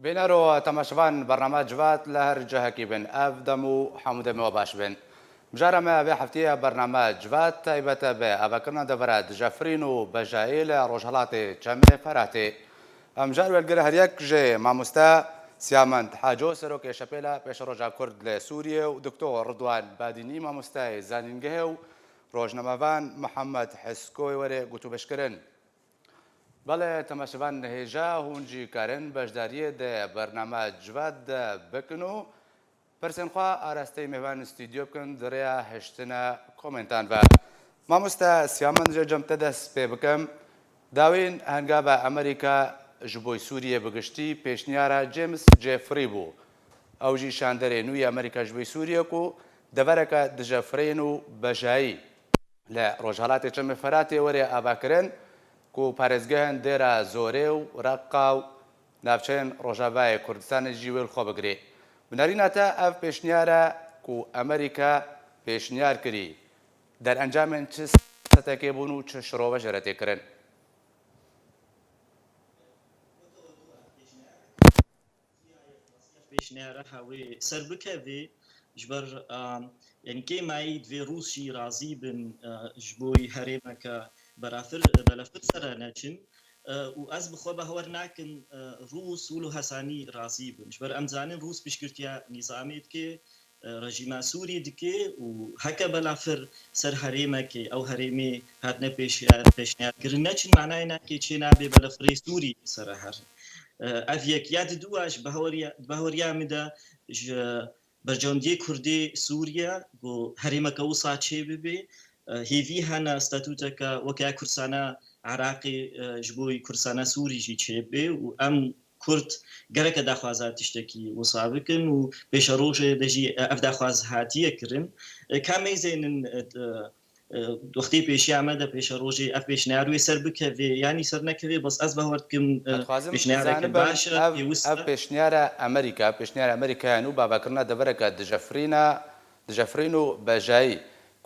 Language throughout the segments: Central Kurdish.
بینەرەوە تەماشەوان بەڕنامە جوات لە هەر جەهەکی بن ئەف دەم و هەموو دەمەوە باش بن. بژارەمە بێ هەفتەیە بەرنامە جوات تایبەتە بێ ئەڤەکردنە دەبەرە دژەفرین و بەژایی لە ڕۆژهەڵاتی چەمێ فەراتێ. ئەمجار وەرگرە هەریەک ژێ مامۆستا سیامەند حاجۆ سەرۆکێ شەپێلە پێشە ڕۆژا کورد لە سووریە و دکتۆر ڕدوان بادینی مامۆستای زانینگەهێ و ڕۆژنەمەڤان محەممەد حسکۆی وەرێ گوتوبشکردن. بەڵێ تەماشەوان نەهێژا هونجی کارن بەشداریە دە بەرنامە جوات دە بکن و پرسێنخوا ئاراستەی میوان ستیدیۆ بکەن دڕێە هێشتنە کۆمنتان بە. مامۆستا سیامەند جەمتە دەست پێ بکەم داوین هەنگا بە ئەمریکا ji بۆی سووریە بگشتی پێشنیارە جێمس جێفری بوو. ئەوژی شاندەرێ نووی ئەمریکا ji بۆی سووریەک و دەبەرەکە دژەفرێن و بەژایی لە ڕۆژهەڵاتی چەمێ فەراتێ وەرێ ئاباکردن و پارێزگەهن دێرە زۆرێ و ڕەقا و ناوچەیان ڕۆژاوای کوردستانی ژیوێل خۆ بگرێ. بنەرینەتە ئەف پێشنیارە و ئەمریکا پێشنیار کردی دەرئەنجامێن چ سەتەکێ بوون و چ شڕۆوە ژەرەتێکردن. پێشنیارە هەوێ سەر بکەوێ ژبەر یعنی مای دوێ ڕووسی رازی بن ji بۆی هەرێمەکە بەلەفر سەرە نەچن و ئەس بخۆ بە هەوەر ناکن ڕووس ول و هەسانی رازی بن ژبەر ئەمزانن ڕووس پشتگirتیا نیزامێت کێ ڕژیما سووری دکێ و هەکە بەلافر سەر هەرێمەکێ ئەو هەرێمێ هاتنە پێشنیارکردن نەچن معنای ناکێ چێ نابێ بەلەفرەی سووری سەرە هەر ئەف یەکیات دووەش بەهەوەریا مدا بەرجەوندیە کوردی سووریا بۆ هەرێمەکە وسا چێ ببێ هێوی هەنە ستاتوتەکە وەکای کورسانە عراقی ji بۆی کورسانە سووریژی چێ بێ و ئەم کورد گەرەکە داخوازات تشتێکی وسا بکن و پێشە ڕۆژێ دەژی ئەف داخواز هاتیە کردن کامەیزێنن وەختی پێشی ئامەدە پێشە ڕۆژی ئەف پێشنیاروی سەر بکەوێ ینی سەر نەکەوێ بەس ئەس بەهەوەردکەم پێشنیارەکە باشە ئەف پێشنیارە ئەمریکا پێشنیار ئەمریکایان و باباکردنا دەبەرەکە دژەفرین و بەژایی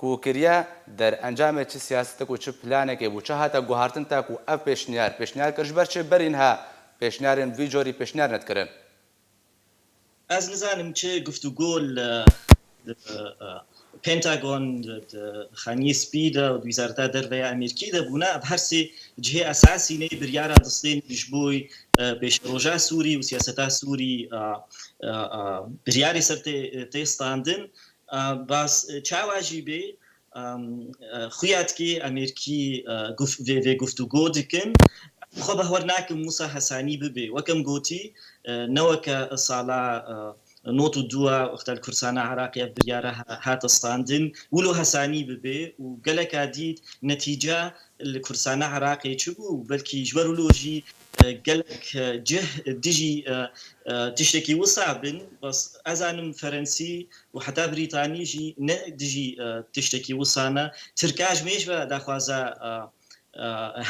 کوکریا دەرئەنجامێت چ سیاستێک و چ پلانێکی بوو چه هاتە گوهارتن تاک و ئەف پێشنیار کردژبەر چێ بەرینها پێشنیارن وی جۆری پێشنیار نەتکردن. ئەس نزانم چێ گفتوگۆ لە پێنتاگۆن خانی سپیدە و ویزارەتا دەرەوەی ئەمریکی دەبوونا هەرسێ جهێ ئەساسی نەی بریارە دەستێن پیش بۆی پێشڕۆژا سووری و سیاسەتا سووری بریاری سەر تێستاندن باس چاواژی بێ خویاتکی ئەمریکی وێ گفتوگۆ دکن خۆ بەهەوەر ناکەم موسا هەسانی ببێ وەکەم گوتی نەوەکە ساڵا نۆت و دووە وەختە کورسانە عراقیە بریارە هاتەستاندن ولو هەسانی ببێ و گەلێکا دیت نەتیجە لە کورسانە عراقی چ بوو بەلکی ژبەر و لۆژی گەلک جه دژی تشتێکی وسا بن بەس ئەزانم فەرەنسی و حتا بریتانیژی نە دژی تشتێکی وسانە ترکاش مێژ بە داخوازە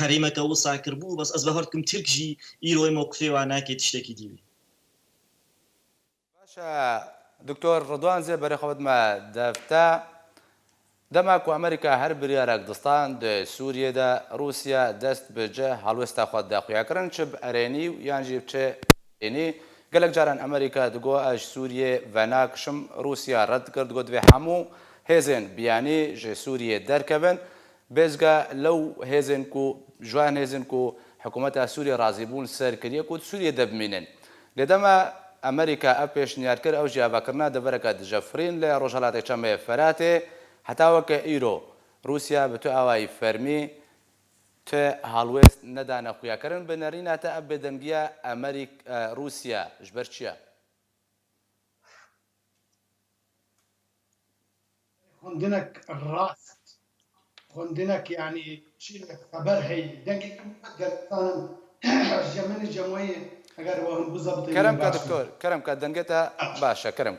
هەرێمەکە وسا کردبوو بەس ئەس بەهەردکم ترکژی ئیرۆی مۆقفێوان ناکێت تشتێکی دیوی. دکتۆر ڕدوان زێ بەرەخەوتمە دەفتە دەماک و ئەمریکا هەر بریارێک دەستان سووریەدا رووسیا دەست بەجە هەڵوێستا خۆت داخویاکردن چ ئەرێنی و یانژی بچێ ئێنی گەلک جاران ئەمریکا دگۆ ئەش سووریێ ڤەناکشم رووسیا ڕەت کرد گۆ دوێ هەموو هێزن بیانی ژێ سووریێ دەرکەبن بێزگە لەو هێزن و جوان هێزن و حکوومەتە سووریە ڕازیبوون سەرکردیە و سووریە دەبمینن لێدەمە ئەمریکا ئەف پێشنیار کرد ئەو ژیاباکردنا دەبەرەکە دژەفرین لە ڕۆژهەڵاتی چەمێ فەراتێ هەتاوەکە ئیرۆ رووسیا بە تو ئاوایی فەرمی تێ هەڵوێست نەدانە خویاکردن بنەریناتە ئەف بێدەنگیە رووسیا ژبەر چییە؟ خوندنك ڕاست خوندنك يعني شيلك خبر هي دنگك قرطان جمن جمعيه اگر وهم بالضبط كرم دكتور كرم دنگتا باشا كرم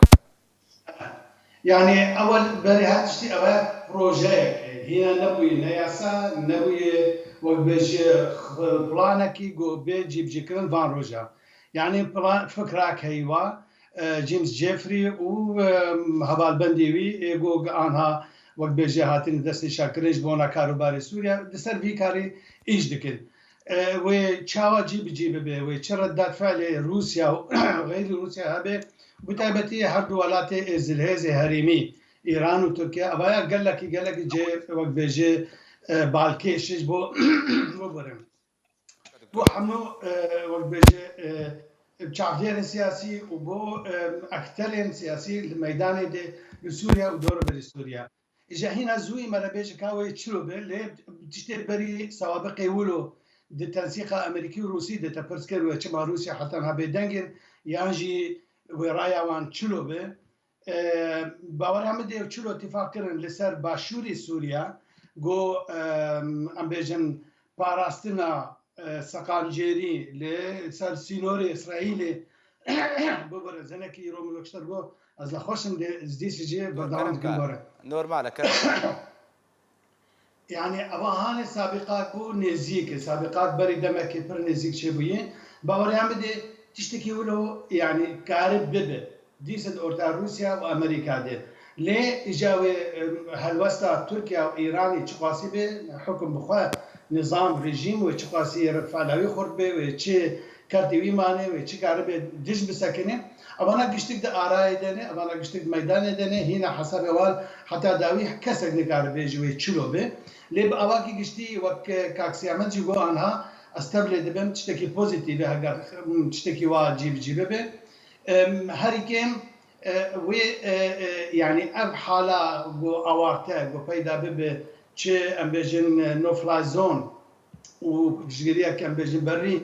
يعني اول بري هاتشتي اول بروجيك هنا نبوي نياسا نبوي وبيجي بلانكي جو بيجي بجكرن فان روجا يعني بلان فكرك هيوا جيمس جيفري و هبال بنديوي جو انها وقت بيجي هاتين دسني شاكريج بونا كاروباري سوريا دسر في كاري ايش دكن وچاوە جی ببێ و چ ردات فعل رووسیا و غیری رووسیا هەبێ بتایبەتی هەردوو وڵاتی ئێزلهێزی هەرێمی ئیران و تورکیا ئەوە گەلێکی جێ وەک بێژێ بالکێشش بۆ بڕن بۆ هەموو وەک بێژێ چاودێرن سیاسی و بۆ ئەکتەرێن سیاسی لە مەدانی دێ سووریا و دۆرە بەری سووریا ئیژە هینە زووی مەرەبێژە کاوەی چلو بێ لێ تشتێ بەری سەوابقی ولو د تنسيق امريكي وروسي د تبرسكر وچما روسيا حتى هبه دنگن يانجي ورايا وان چلو به باور هم دي چلو اتفاق کرن لسر باشوري سوريا گو ام بيجن باراستنا سقانجيري لسر سينوري اسرائيلي ببر زنكي روم وكشتر گو از لخوشم دي سي جي بردوام كبره نورمال يعني أباهان سابقات بو نزيك سابقات بري دمك بر نزيك شبوين باوري عم بدي تشتكي ولو يعني كارب ببه ديسد أورتا روسيا وأمريكا دي ليه إجاوي هالوسطى تركيا وإيراني تشقاسي به حكم بخوا نظام ريجيم وتشقاسي رفعلاوي خربه وتشي كارتيوي ماني وتشي كارب دش بسكنه أبانا قشتك ده آراء دنه أبانا قشتك ميدان دنه هنا حسب وال حتى داوي كسر نكارب جوي تشلو به لب أواكي قشتي وك كاكسيامن جيجو عنها استبلي دبم تشتكي بوزيتيف هاجر تشتكي واجيب جيبه به هريكم و يعني أب حالة جو أوارته جو بيدا به چه أم بيجن نو فلاي زون وجريا كم بيجن بري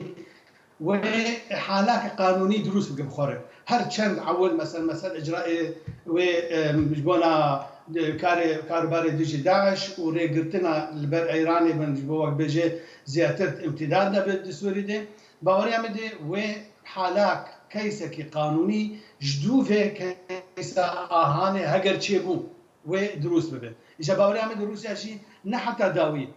وحالات قانوني دروس بخوره هر چند عول مثلا اجراء وجبونا كاربار ديجي داعش وريغرتنا البر ايراني بنجبوك بيجي زيادة امتداد بالدستوري دي باوري عمدي وحالات كيسكي قانوني جدوفه كيسا آهاني هجر تشيبو ودروس ببه إذا باوري عمدي روسيا شي نحتا داوي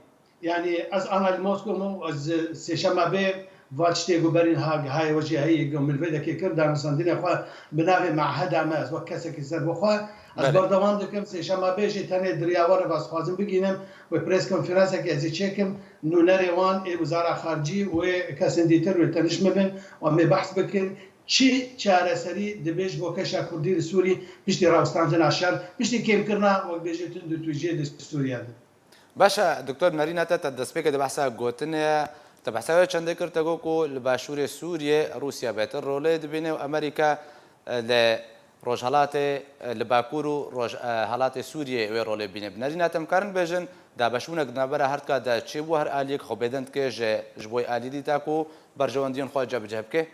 يعني از أنا الموسكو مو از سيشما بي واتشتي غبرين هاي وجه هي قوم الفيدا كي كردا مسندين اخوا بناوي معهد عماز وكسك السر بخوا از بردوان دكم سي شما بيجي تاني درياور باس خوازم بگينم و بريس كونفرنس كي ازي تشيكم نو نريوان وزاره خارجي وكاسنديتر وتنشمبن ومي بحث بكن چی چاره سری دبیج بو کشا کردی سوری پشتی راوستانجن اشار پشتی کم کرنا و بیجی تند توجیه د سوریا باشا دكتور نارينا تدسبيك ده بحثا قوتنيا تبحثا چند کرد کو لباشور سوریه روسیا بهتر روله دبینه و امریکا ل روجهالات لباکور و روجهالات سوریه و روله بینه بنرینه تمکارن بجن دا بشونه نبره هر کا دا چه بو هر الیک خو بدند که جبوی الی دی تاکو برجواندین خو جب جب که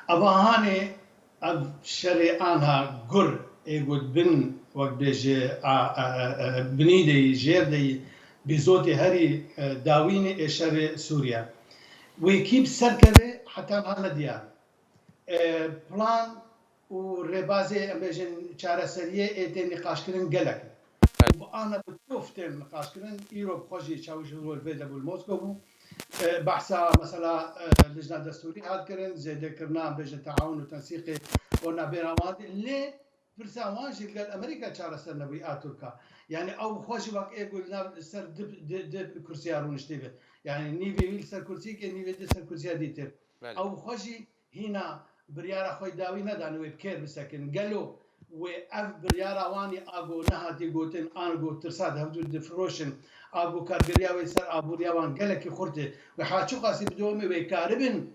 ابهانه اب شریعانها گر ایگود بن وقت بيجي بنيدي جيردي بزوتي هري داوين شر سوريا ويكيب سركبه حتى هذا ديار بلان وربازي بيجن چاره سريه ات نقاش كرن قلق وانا بتوفت نقاش كرن يوروب خوجي تشاوش رول فيدا بالموسكو بحثا مثلا لجنه دستوري هاد كرن زيد كرنا بيجن تعاون وتنسيق ونابيرواد ليه فرساوان جيل امريكا چاره سر نبي تركا يعني او خوش وقت يقول سر دب كرسي هارون شتيبه يعني نيفي ويل سر كرسي كي نيفي دي سر كرسي ديتر او خوشي هنا بريارا خوي داوي ندان وبكير بسكن قالوا واف بريارا واني اغو نهاتي غوتن انغو ترساد هبدو دفروشن اغو كارغريا ويسر ابو ريوان قالك خرته وحاچو قاسي بدومي وكاربن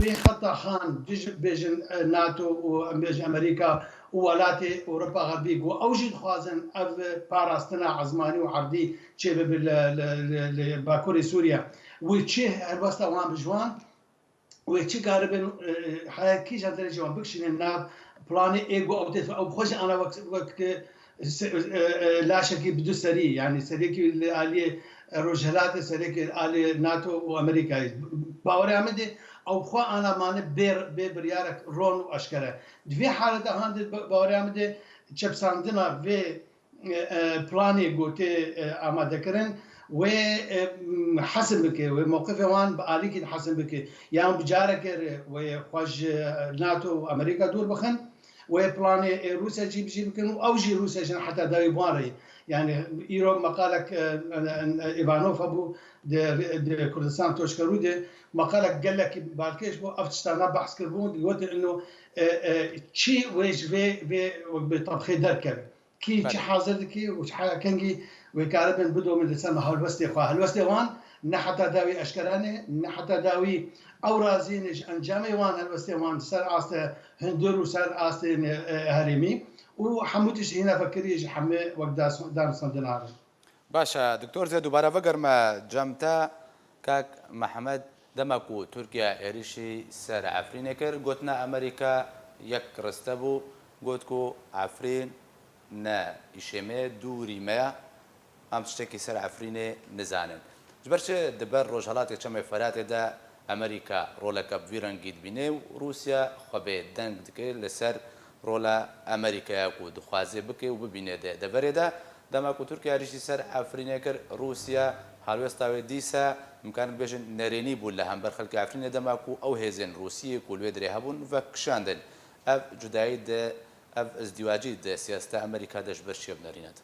في خطا خان بيجن ناتو وامريكا وولاتي اوروبا غربي جو اوجد خوازن اف باراستنا عزماني وعرضي تشي باكوري سوريا وتشي الوسطى وان بجوان وتشي قاربن حكي جدر جوان بكشن الناب بلاني ايجو او بخش انا وقت لا شك بدو سري يعني سريكي اللي روجهلات سريكي اللي ناتو وامريكا باوري عمدي او خو انا مانه بريارك رون واشكره في حاله هاند باوري عمدي چپساندنا و بلاني گوتي اماده كرن و حسب بك وموقف وان باليك حسب بك يعني بجارك و خوج ناتو وامريكا دور بخن وبلان روسيا جيب كانوا او جي روسيا حتى داوي بواري يعني ايرو مقالك ايفانوف ابو دي كردستان توشكرودي مقالك قال لك بالكيش بو افتشتانا بحث كربون يقول انه تشي ويش في بطبخي دركب كي تشي حاضر كي وش كانجي وكاربن بدو من السما هالوستي خوا هالوستي وان نحتا داوي اشكراني نحتا داوي اورازين انجامي وان هالوستي وان سر است هندور وسر است هرمي وحمودش هنا فكري حمي وقداس دار صندنار باشا دكتور زيد دوباره فقر ما جمتا كاك محمد دمكو تركيا إيريشي سر عفرين كر قوتنا أمريكا يك رستبو قوتكو عفرين نا إشيمي دوري ما هم تشتكي سر عفرين نزانن جبرش دبر روجهالات يتشمي فرات دا أمريكا رولا كاب فيران جيد بيني وروسيا خبي دنگ دكي لسر رولا أمريكا يكو دخوازي بكي وببيني دا دبري دا دمكو تركيا إيريشي سر عفرين كر روسيا هالوستاوي ديسا ممكن بيجن نريني بولا هم برخلك عفرين دماكو او هيزن روسية كل ويدري هبون وكشاندن اف جداي د اف ازدواجي د سياسة امريكا دش برشي بنرينات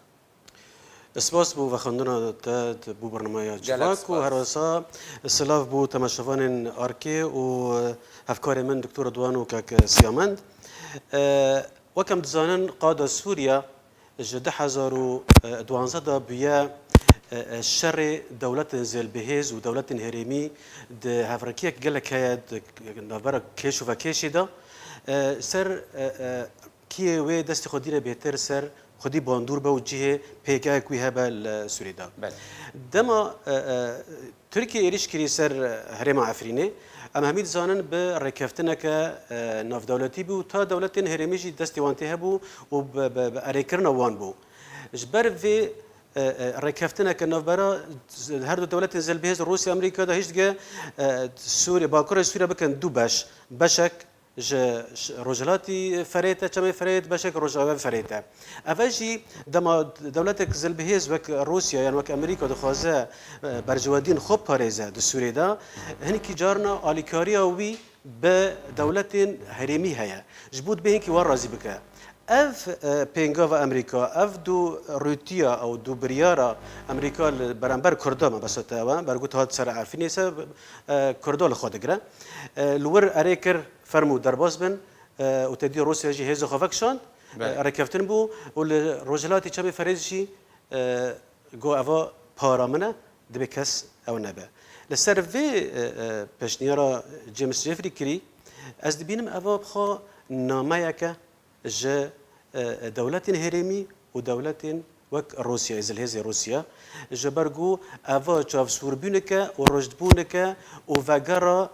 اسپاس بو و خواندنا تا بو برنامه جواک و هروسا سلاف بو تماشوان آرکی و هفکار من دکتور دوانو که سیامند وكم دزانن قادة سوريا جده حزارو دوانزده بیا شر دولت زل بهز و دولت هرمی ده هفرکیه گلک هید نبرا کش و کشی دا سر کیه و دست خودی را بهتر سر خودی باندور به وجهه پیگاه کوی هبل سوری دا دما ترکیه ایریش کری سر هرم عفرینه اما همید زانن به رکفتنه که ناف دولتی بو تا دولت هرمیجی دستی وانتی هبو و به اریکرنا وان بو جبر و رکفتنه که نوبرا هر دو دولت زل بهز روسیه امریکا ده هیچ دیگه سوریه باکور سوریه بکن دو بشک رجلاتی فریته چمی فرید بشک رجلاتی فریته اولی دما دولت زل بهز وک روسیه یعنی وک امریکا دخوازه برجوادین خوب پاریزه دو سوریه دا هنی کی جارنا آلیکاریا وی به دولت هرمی هیا جبود به اینکه وار رازی بکه اف پینگا و امریکا اف دو روتیا او دو بریارا امریکا برانبر کردا ما بس تا برگوت هات سر عفینی س کردا خود گره لور اریکر فرمو درباز بن و تدی روسیا جی هز خوفکشان رکفتن بو و روجلاتی چه فرزشی گو اوا پارامنه دبکس او نبه لسر في پشنیارا جیمز جفری کری از دبینم اوا بخوا نامایکه ج دولت هرمی و دولت وک روسیا ازل هزی روسیا جبرگو اوا چاف سوربونکه و رشدبونکه و وگرا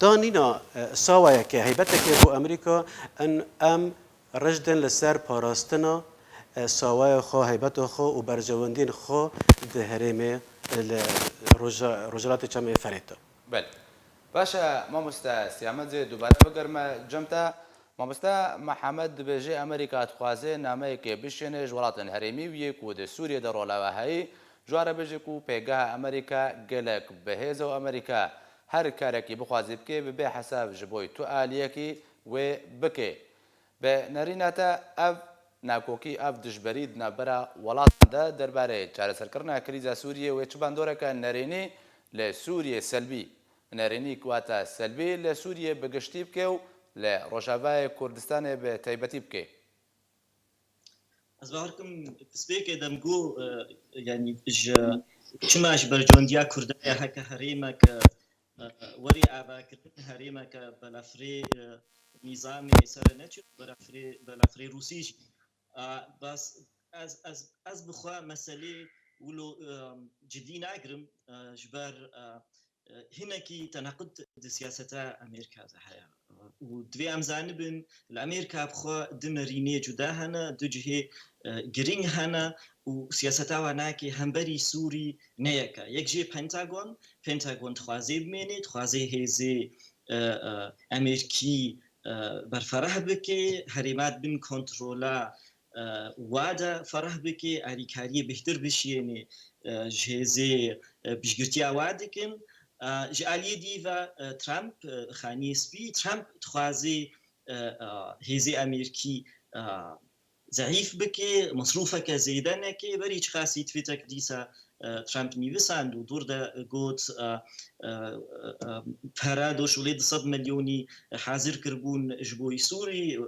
دانینا ساوایه که هیبته که بو امریکا ان ام رجدن لسر پاراستنا ساوای خو هیبت خو و برجواندین خو ده هرمه رجالات چم فریتا بله باشا ما مستسیامت دوباره بگرم جمتا مامستا محمد بجي امريكا تخوازي ناميك بشنج ولاتن هرمي ويكو د سوريا درولا وهي جوار بجيكو بيغا امريكا قلك بهيزو امريكا هر كاركي بخوازي بكي ببي حساب جبوي تو اليكي وبكي بنريناتا اف ناكوكي اف دجبريد نبرا ولات دا درباري چاره سركرنا كريزا سوريا وچباندورك نريني لسوريا سلبي نريني كواتا سلبي لسوريا بگشتي بكيو لروجافای کردستان به تایبەتی بکەی از باورکم سپیک دمگو یعنی چماش برجوندیا کردای هک هریمک وری آباکردن هریمک بلافری نظام سرنچ بلافری روسیش بس از بخوا مسئله ولو جدی ناگرم جبر هناكي تناقض سياسة أمريكا زحيا ودوي أمزانبن الأمريكا بخوا دمريني جدا هنا دجه جرين هنا وسياسة وناكي همبري سوري نيكا يكجي بنتاغون تخوازي بميني تخوازي هزي أمريكي برفرح بكي هريمات بن كنترولا وادا فرح بكي أريكاري بهتر بشيني جهزي بشگرتيا وادكن جاليه ديفا ترامب خاني سبي ترامب تخوازي هێزی ئەمریکی ضعیف بکێ مصروفەکە زێدە نەکێ بەری چ خاسی توێتێک دیسە ترامپ نیویساند و دووردا گوت پەرە دۆشوڵێ 200 ملیۆنی حازر کردبوون ji بۆی سووری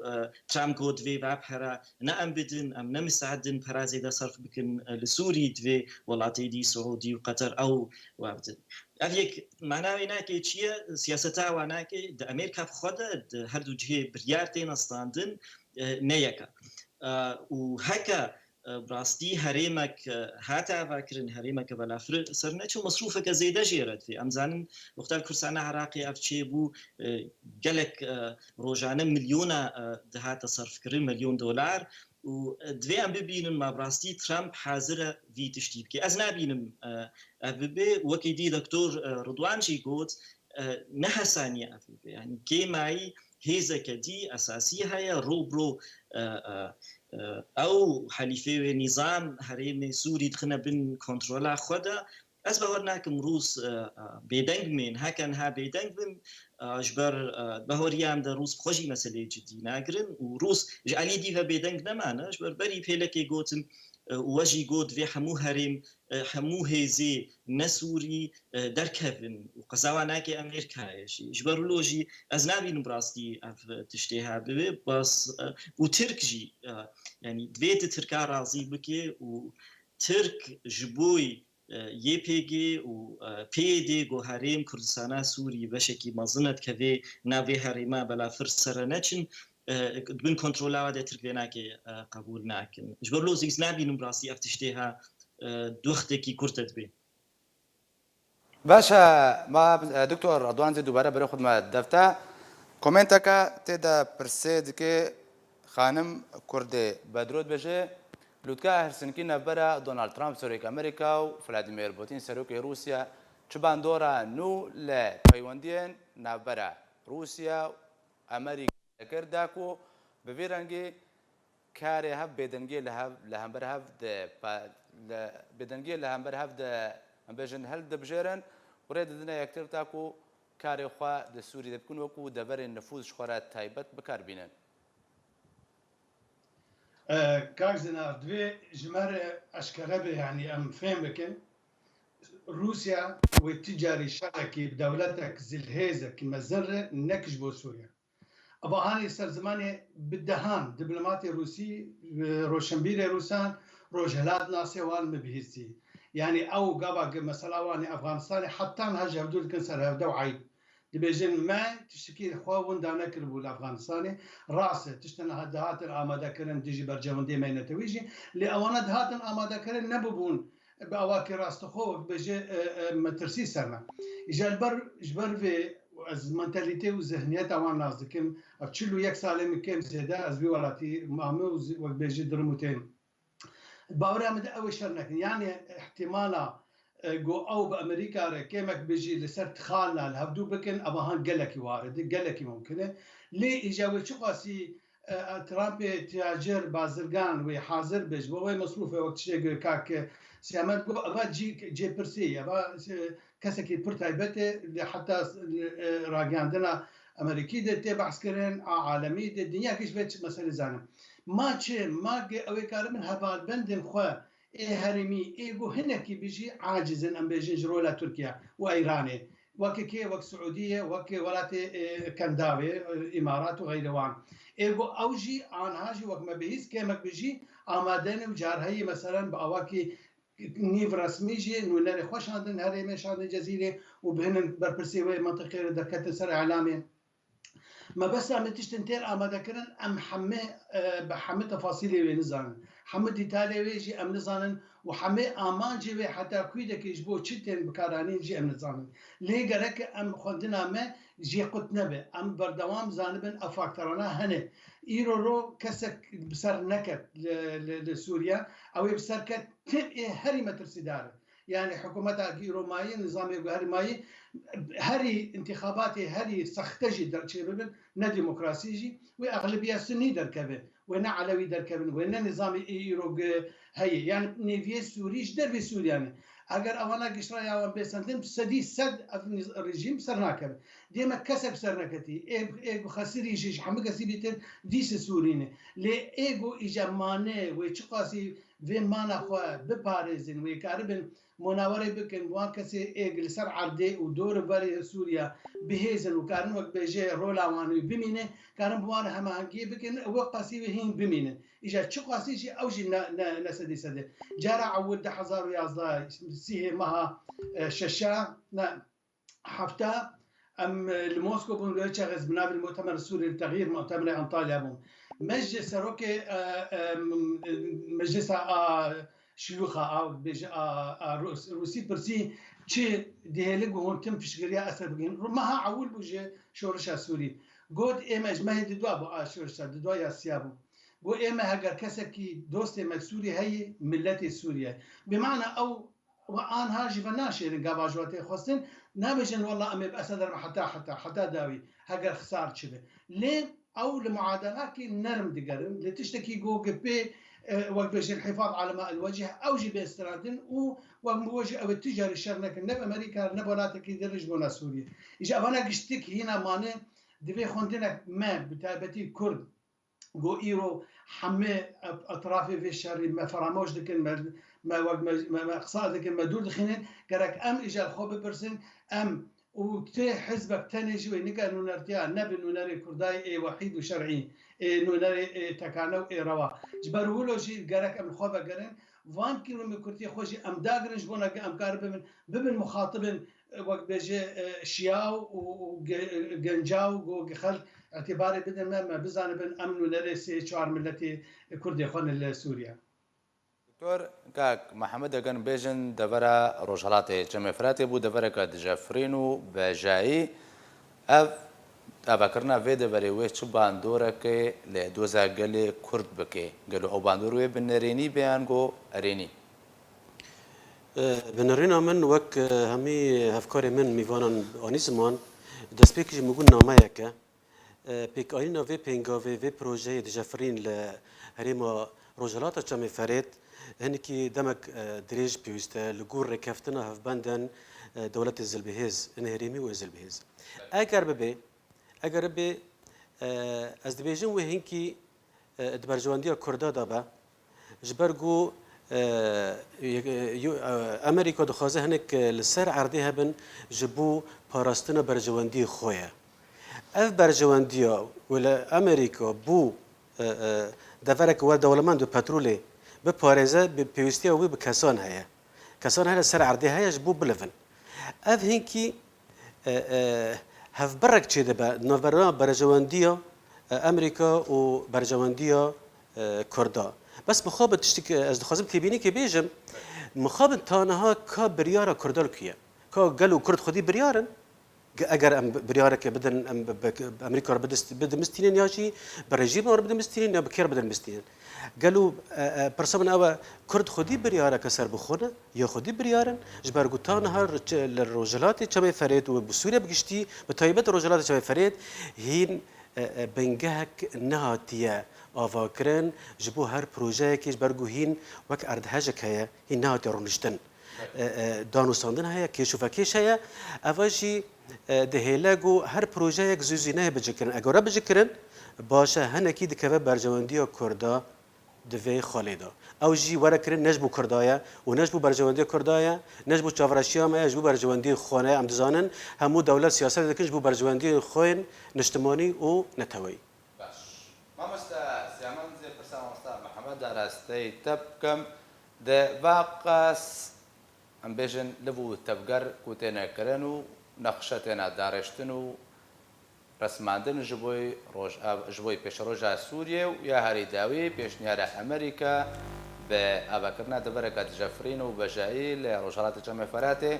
ترامپ گوت vê va pera ne em bidin em nemisahedin pera zêde sarf bikin li Sûrî divê welatê dî Suudî û Qeter ew wabidin. Ev yek manavê nake çi ye siyaseta wan nake di Amerîka xwe de di her du cihê biryar tên standin neyeka û heke براستی هەرێمێک هاتاواکردن هەرێمەکە بەلافر سەرنەچوو مەسروفەکە زێدە ژێرەت فێ ئەمزانن وەختار کورسانە عراقی ئەفچێ بوو گەلێک ڕۆژانە ملیۆنە دەهاتە سەرفکردن ملیۆن دۆلار و دوێ ئەم ببینن مابڕاستی ترامپ حازرە وی تشتی بکە ئەس نابینم ببێ وەکی دی دکتۆر ڕدوانجی گوت نەهەسانیە ئەفبێ ینی کێمایی هێزەکە دی ئەساسی هەیە ڕۆبڕۆ ئەو حەلیفێ نیزام هەرێمێ سووری دخنە بن کۆنتترۆلا خۆدا ئەس بەوە ناکەم ڕوس بێدەنگ من هەکەن ها بێدەنگ بن ژبەر بەهۆریان دە ڕوس خۆشی مەسلەی جدی ناگرن و ڕوس علی دیڤە بێدەنگ نەمانە ژبەر بەری پێلەکێ گوتم وەژی گوت vê hemû herêm hemû hêzê nesûrî derkevin û qezawa nake Amerîkayê jî ji ber wilo jî ez nabînim rastî ev tiştê hebû bas û Tirk jî yanî divê tu Tirka razî bike û Tirk ji bo YPG û PYD got herêm Kurdistana Sûrî beşekî mezin et kevê navê herêma belafir sere neçin bin kontrola de Tirk nake qebûl nakin. Ji ber lozî nabînim rastî ev tiştê ha دوختێکی کورتت بێ. باشە ما دکتۆر ڕەدوانجێ دووبارە بەرە خودمە دەفتە کۆمنتەکە تێدا پرسێ دکێ خانم کوردێ بەدرۆت بێژێ لوتکە هەرسنکی نەبەرە دۆنالد ترامپ سەرۆکی ئەمریکا و ڤلادیمیر پوتین سەرۆکی رووسیا چ باندۆرە نو لە پەیوەندیان ناوبەرە رووسیا و ئەمریکا دەکرداک و بەvê rengê karê hev bêdengiyê li hember hev bêdengiyê li hember hev de em bêjin hel dibijêrin û rê didine yektir tak û karê xwe di Sûrî de bikin wekû deverên nifûz ji xwe re taybet bikarbînin. Kak zinar divê ji me re eşkere be yanî em fêm bikin Rusya wê ticarî şerekî dewletek zilhêzekî mezin re nekij bo Sûriya. Abahanî ser zimanê bi dehan diplomatê Rûsî roşenbîrê Rûsan rojhilat nasê wan bibihîstî. Yani ew gava mesela wanê Efganistanê hetan her jevdû dikin ser hevde û eyb. Dibêjin me tiştekî xwe winda nekiribû li Efganistanê rast e tiştin dihatin amadekirin dijî bercewendê me netewî jî lê ewana dihatin amadekirin nebûbûn bi awakî rastixwe bêje me tirsî ser me. Ji ber vê ez mentalîtê û zihniyeta wan nas dikim ev 41 salê min kêm zêde ez vî welatî mamê û wek bêjî dirim û tên. باوریا من ئەوە شەر نەکەن یانێ احتیمالا گۆ ئەو بە ئەمریکا رێ کێمێک بژی لەسەر تخانە هەفتوو بکن ئەوە هەن گەلێکی واردە گەلێکی ممکنە لێ ئیجاوی چ قاسی ترامپێ تاجر بازرگان وێ حاضر بێژ بۆەوەی مەسروفە وەک شتێک کاکە سیامەت گۆ ئەوە جێپرسی ئەوە کەسێکی پر تایبەتێ حتا ڕاگەاندنە ئەمریکی دە تێ بەحسکردن عالەمی دە دنیاکیش بێت مەسەلە زانم ماچێ ماگە ئەوەی کارە من هەبالبەندن خۆ ئێ هەرمی ئێگو هەنێکی بژی عاجزن ئەم بێژن ژڕۆ لە تورکیا و ئەیرانێ وەکێ وەک سعودیە وەک وڵاتی کەنداوێ ئیمارات و غیرەوان ئێگو ئەوژی ئانهاژی وەکمە بەهیز کێمەک بژی ئامادەن و جارهەیە مەسەرەن بە ئەواکی نیڤ ڕسمیژی نوونەرێ خۆشاندن هەرێمێشاندن جەزیرێ و بهێنن بەرپرسیەوەی منتەقێرە دەکەتە سەر ئەعلامێ ما بس عم تشتنتير آماده كرن أم حمى بحمى تفاصيل نزانن حمى ديتالي ويجي أم نزانن وحمى أمان جي حتى كويدا كيجبو تشتن بكارانين جي أم نزانن ليه جرك أم خدنا ما جي قطنا به أم بردوام زانبن أفاكترنا هني إيرو كسك بسر نكت لسوريا أو بسر كت تبقى هري مترسي داره يعني حكومات رومائي نظام هرمائي هري انتخاباتي هري سختجي درجه ببن نا ديمقراطيجي واغلبيه سني دركبه ونا علوي دركبه ونا نظام ايروغ هي يعني نيفي سوريش دربي سورياني اگر اوانا گشترا یا بسندن سدی سد رژیم سر ناکب دیما کسب سر نکتی ایگو خسری جيش حمق کسی بیتر دیس سورینه لی ایگو اجمانه و چقاسی و مانا خو بپارزن و کاربن مناوره بکن وان کسی ایگل سر عرضه و دور بری سوریا بهزن و کارن وقت بجه رولا وانوی بمینه کارن بوان همانگی بکن و قاسی و هین بمینه ایجا چقاسی جی اوجی نسدی سده جارا عود 2011 سيه مها ششا حفتا ام الموسكو بون شغز بناب المؤتمر السوري لتغيير مؤتمر انطاليا بون مجلس روكي مجلس شيوخا او روسي برسي تشي ديهلق هون تم فشغريا اسد بجين مها عول بوجه شورشا سوري قد ايمج ما هي ددوا بو شورشا ددوا يا سيابو قو ايما هاجر كسكي دوستي مكسوري هي ملتي سوريا بمعنى او وان هاجي فناشي رقاباجواتي خصن نابجن والله امي باسدر حتى داوي هاجر خسار شبه ليه او لمعادلات نرم دقرن لتشتكي جو بي وقت بيش الحفاظ على ماء الوجه او جي باسترادن ووجه او التجاري الشرنك نب امريكا نبولاتك يدرج بونا سوريا اجا انا قشتك هنا ماني دبي خوندنك ما بتابتي كرد جو ايرو حمي اطرافي في الشر ما فراموش دكن ما وقت ما اقصاد دكن ما دول دخينين قالك ام اجا الخوب برسن ام وتي حزبك تنجي وينك انه نرتيا نبي انه نري كرداي اي وحيد وشرعي انه نري تكانو اي روا جبرولو شي قالك ام الخوب قرن وان كيلو من كرتي خوشي ام داغرنج بونا ام كارب بمن مخاطب وقت بيجي شياو وجنجاو وخل اعتباري بدن ما بزان بن امن ونرسي شعار ملتي كردي خون سوريا دكتور كاك محمد اگن بيجن دبرا روجالات جمع فراتي بو دبرا كد جفرينو بجاي افكرنا في دبري وي چبان دورك لدوزا قال كرد بكي قالوا او باندورو بنريني بيانغو اريني بنرينا من وك همي هفكاري من ميفانا انيسمان دسبيكي مقول نامايك بيك اينا في بينغا في بروجي دجفرين لهريما روجالات جمع فرات هنكي دمك دريج بيوستا لقور ركفتنا هف بندن دولة الزلبهيز انهريمي والزلبهيز اگر بي از دبيجن وهنكي دبرجوانديا كردا دابا جبرگو امريكا دخوازه هنك لسر عرضي هبن جبو باراستنا برجواندي خويا اف برجوانديا ولا امريكا بو دفرك ودولمان دو بترولي بباريزه ببيوستيا وبي بكسان هيا كسان هيا سر عرضي هيا جبو بلفن اف هنكي هف برك تشي دبا نوفرنا برجوانديا امريكا وبرجوانديا كردا بس مخابط تشتكي از دخوازم تبيني كي بيجم مخابط تانها كا بريارة كردال كيا كا قالوا كرد خدي بريارن اگر ام بريارك بدن امريكا بدن مستينين ياجي برجيم اور بدن مستينين يا بكير بدن مستينين قالوا برسمنا او كرد خدي بريارة كسر بخونه يا خدي بريارن جبر قطانها الرجلات تشبه فريد وبسوريا بقشتي بتايبت الرجلات تشبه فريد هين بنجهك نهاتيا آفاکرن جبو هر پروژه کیش برگو هین وک اردهجک هیا هین نهاتی رونشتن دانوستاندن هیا کیشو فکیش هیا اواشی دهیلگو هر پروژه یک زوزی نه بجکرن اگر بجکرن باشه هنکی دکوه برجواندی کردا دوی خالدا او جی ورکرن نجبو کردایا و نجبو برجواندی کردایا نجبو چاورشیا ما جبو برجواندی خانه ام دزانن همو دولت سیاست دکن جبو برجواندی خوین نشتمانی و نتوی مامستا سيامان زي برسام مامستا محمد دراستي تبكم ده باقاس ام بيجن لبو تبقر كوتينا كرنو نقشتنا دارشتنو رسماندن جبوي بيش روجا سوريا ويا هاري داوي بيش نيارة امريكا بأباكرنا دبركة جفرين وبجائي لروجالات جمع فراتي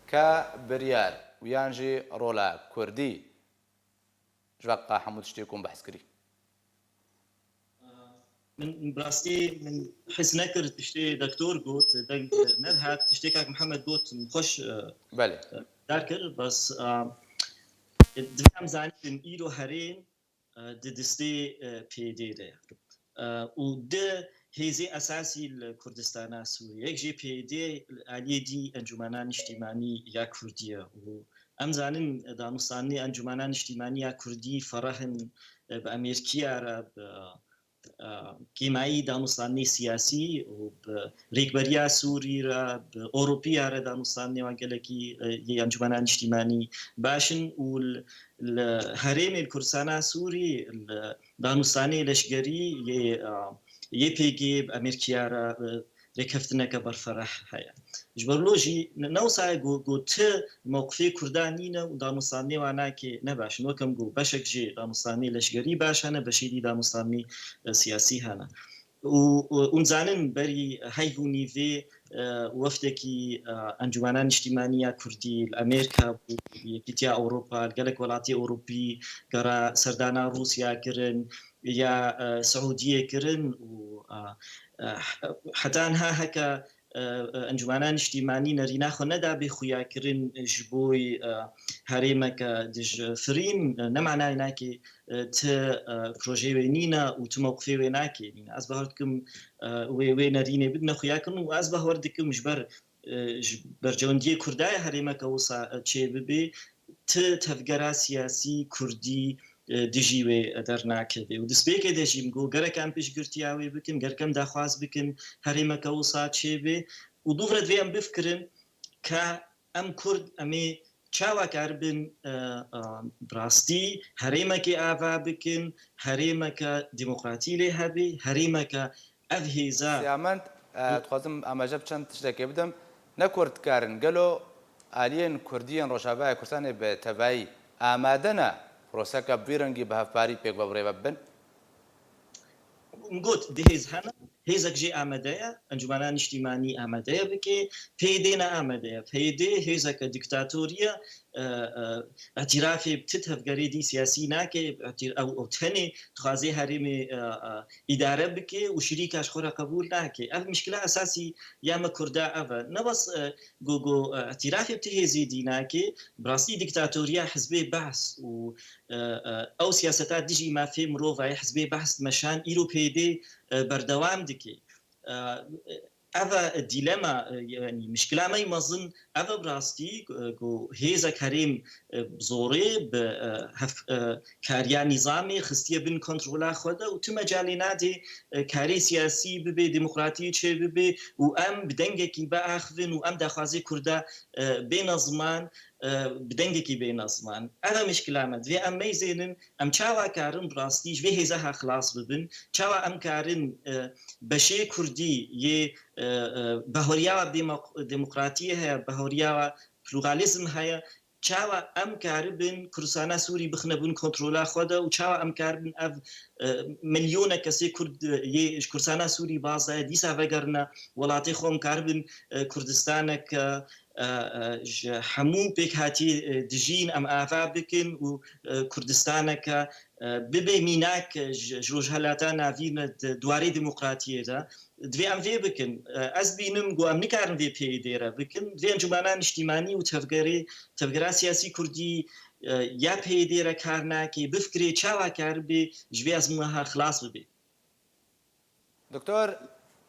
كبريار ويانجي رولا كردي جبقى حمود شتيكم بحسكري من براستي من حس نكر تشتي دكتور قوت نرهك تشتي كاك محمد قوت مخش بله ذاكر بس دفهم زاني من ايدو هرين دستي بي دي ده وده هێزی ئەساسی لە کوردستانە سووریە یەک ژێ پێدێ ئالیدی ئەنجومانان نیشتیمانی یا کوردیە و ئەم زانن دانوستانی ئەنجومانان نیشتیمانی یا کوردی فەڕەهن بە ئەمریکیارە کێمایی دانوستانی سیاسی و ڕێکبەریا سووریرە ئۆروپیارە دانوستان نێوانگەلێکی ئەنجومانان نیشتیمانی باشن و لە هەرێمێ کوردستانە سووری دانوستانی لەشگەری یە پێگێ ئەمریکیارە ڕێکەفتنەکە بەرفەرەح هەیە ژبەرلۆژی نەوسای گوت مووقفی کوردانینە و دانوستانی واناکێ نەباشن وەکەم گو بەشێک ژێ دانوستانی لەشگەری باشانە بەشیری دانوستانی سیاسی هەنە اونزانن بەری هەیهونی vê وەفتێکی ئەنجومانان نیشتیمانیە کوردی ئەمریکا یەکیتیا ئەوروپا گەلێک وڵاتی ئەوروپی گەڕا سەردانا رووسیاکردن یا سعودیەکردن و حتانها هەکە ئەنجومانان نیشتیمانی نەریناخۆ نەدا بێ خویاکردن ji بۆی هەرێمەکە دژفرین نەمانای ناکێ ت پرۆژێ وێ نینە و تو مووقفێ وێ ناکێ نینە ئەس بەهەوەر دکم وێ نەرینێ بدنە خویاکردن و ئەس بەهەوەر دکم ژبەر بەرجەوەندیە کوردایە هەرێمەکە وسا چێ ببێ ت تەفگەرا سیاسی کوردی دژی وێ دەرناکردێ و دەستپێکێ دەژیم گۆ گەرەکان پێشگرتیاوێ بکن گەرکەم داخواست بکن هەرێمەکە وسا چێ بێ و دوورەت وێ ئەم بفکردن کە ئەم کورد ئەمێ چاواکار بن بڕاستی هەرێمەکی ئاوا بکن هەرێمەکە دیموکراتی لێ هەبێ هەرێمەکە ئەڤ هێزا سیامەند دخوازم ئاماژە بچەند تشتێکێ بدەم نەکوردکارن گەلۆ ئالیێن کوردیان ڕۆژاوای کوردستانی بە تەبایی ئامادەنە پرۆسەکە بیرەنگی بە هەفپاری پێک بە بڕێوە بن گوت دهێز هەنە هێزەک ژێ ئامادەیە ئەنجومانان نیشتیمانی ئامادەیە بکێ پێدێنە ئامادەیە پێدێ هێزەکە دیکتاتۆریە ئەتیرافێ بتت هەفگەرێدی سیاسی ناکێ ئەو تەنێ خوازێ هەرێمێ ئیدارە بکێ و شریکاش خۆرە قبول ناکێ ئەف مشکلە ئەساسی یامە کووردا ئەڤە نەبەس گۆگۆ ئەتیرافێ بتە هێزێدی ناکێ بڕاستی دیکتاتۆریە حزبێ بەحس و ئەو سیاسەتا دژی مافێ مرۆڤای حزبێ بەحس مەشان ئیرۆ پێدێ بەردەوام دکێ ئەڤە دیلەما ینی مشکلامەی مەزن ئەڤە بڕاستی هێزەک هەرێم زۆرێ بە کاریا نیزامی خستیە بن کۆنتڕۆلا خۆدە و تو مەجاڵی نادێ کاری سیاسی ببێ دیموکراتی چێ ببێ و ئەم بدەنگێکی بەئاخڤن و ئەم داخوازی کووردا بێنە زمان بدەنگێکی بێنە زمان ئەە مشکلامە دوێ ئەم مەیزێنن ئەم چاواکارن بڕاستیش وێ هێزە خلاص ببن چاوا ئەم کارن بەشێ کوردی یێ بەهۆریاوە دموکراتیە هەیە بەهۆریاوە پلوغالیزم هەیە چاوا ئەم کار بن کوردستانە سووری بخنە بوون کۆنتڕۆلا خۆدە و چاوا ئەم کار بن ئەv ملیۆنە کەسێ کوردستانە سووری بازایە دیسا بەگەرنە وڵاتی خۆم کار بن کوردستانێکە هەموو پێک هاتی دژین ئەم ئاوا بکن و کوردستانەکە ببێ میناک ژۆژ هەلاتا ناوینە دوارەی دموکراتیەدا دوێ ئەم vê bikin ez bînim got em nikarin vê pêdê re bikin vê encûmenan niştîmanî û tevgera siyasî Kurdî ya pêdê re kar nakê bifkirê çawa kar bê ji vê ezmûneha xilas bibe. دکتۆر